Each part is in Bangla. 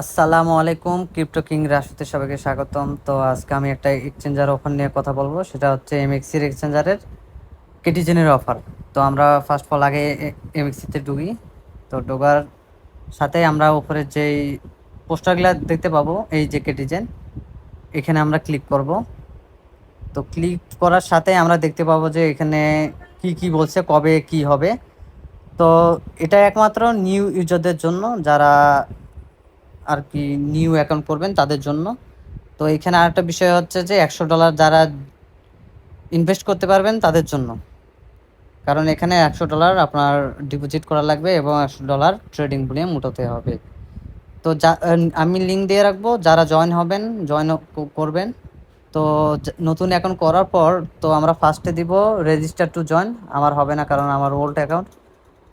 আসসালামু আলাইকুম, ক্রিপ্টো কিং রাশিতে সবাইকে স্বাগতম। তো আজকে আমি একটা এক্সচেঞ্জার অফার নিয়ে কথা বলবো, সেটা হচ্ছে এমএক্সির এক্সচেঞ্জারের কেটিজেনের অফার। তো আমরা ফার্স্ট অফ অল আগে এমএক্সিতে ঢুকি। তো ঢোকার সাথে আমরা উপরে যেই পোস্টারগুলো দেখতে পাবো, এই যে কেটিজেন, এখানে আমরা ক্লিক করব। তো ক্লিক করার সাথে আমরা দেখতে পাবো যে এখানে কি কি বলছে, কবে কি হবে। তো এটা একমাত্র নিউ ইউজারদের জন্য, যারা আর কি নিউ অ্যাকাউন্ট করবেন তাদের জন্য। তো এখানে আরেকটা বিষয় হচ্ছে যে $100 যারা ইনভেস্ট করতে পারবেন তাদের জন্য, কারণ এখানে $100 আপনার ডিপোজিট করা লাগবে এবং $100 ট্রেডিং ভলিউম উঠাতে হবে। তো আমি লিঙ্ক দিয়ে রাখবো, যারা জয়েন হবেন, জয়েন করবেন। তো নতুন অ্যাকাউন্ট করার পর তো আমরা ফার্স্টে দিব রেজিস্টার টু জয়েন, আমার হবে না কারণ আমার ওল্ড অ্যাকাউন্ট।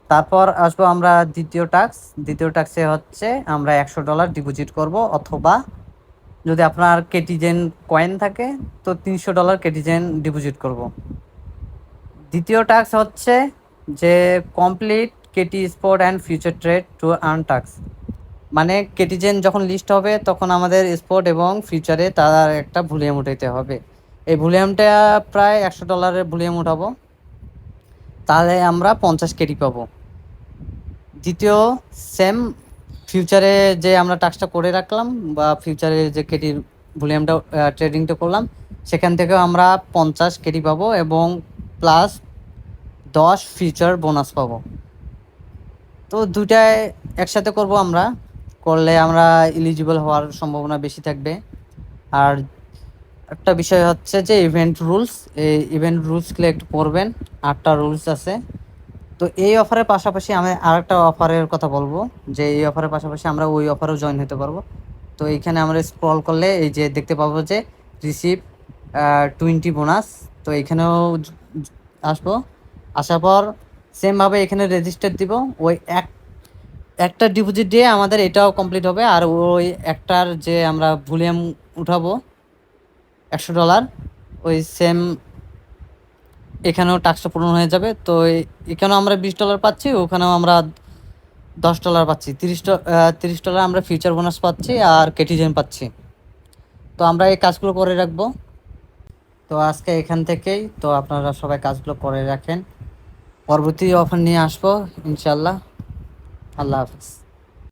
তারপর আসবো আমরা দ্বিতীয় টাস্কে হচ্ছে আমরা $100 ডিপোজিট করব, অথবা যদি আপনার কেটিজেন কয়েন থাকে তো $300 কেটিজেন ডিপোজিট করব। দ্বিতীয় টাস্ক হচ্ছে যে complete K T spot and future trade to earn task, মানে কেটিজেন যখন লিস্ট হবে তখন আমাদের স্পট এবং ফিউচারে তার একটা ভলিউম উঠাইতে হবে। এই ভলিউমটা প্রায় $100 ভলিউম উঠাবো, তাহলে আমরা 50 কেটি পাবো। দ্বিতীয় সেম ফিউচারে যে আমরা টাস্কটা করে রাখলাম, বা ফিউচারে যে কেটির ভলিউমটা ট্রেডিংটা করলাম, সেখান থেকেও আমরা 50 কেটি পাবো এবং প্লাস 10 ফিউচার বোনাস পাবো। তো দুইটায় একসাথে করব আমরা, করলে আমরা এলিজিবল হওয়ার সম্ভাবনা বেশি থাকবে। আর একটা বিষয় হচ্ছে যে ইভেন্ট রুলস, এই ইভেন্ট রুলসগুলো একটু পড়বেন, 8টা রুলস আছে। তো এই অফারের পাশাপাশি আমি আরেকটা অফারের কথা বলবো, যে এই অফারের পাশাপাশি আমরা ওই অফারেও জয়েন হতে পারবো। তো এইখানে আমরা স্ক্রল করলে এই যে দেখতে পাবো যে রিসিভ 20 বোনাস। তো এখানেও আসবো, আসার পর সেমভাবে এখানে রেজিস্টার দিব। ওই একটা ডিপোজিট দিয়ে আমাদের এটাও কমপ্লিট হবে, আর ওই একটার যে আমরা ভলিউম উঠাবো $100, ওই সেম এখানেও টাস্কটা পূরণ হয়ে যাবে। তো এখানেও আমরা $20 পাচ্ছি, ওখানেও আমরা $10 পাচ্ছি, $30 আমরা ফিউচার বোনাস পাচ্ছি আর কেটিজেন পাচ্ছি। তো আমরা এই কাজগুলো করে রাখবো। তো আজকে এখান থেকেই তো আপনারা সবাই কাজগুলো করে রাখেন, পরবর্তী অফার নিয়ে আসবো ইনশাল্লাহ। আল্লাহ হাফিজ।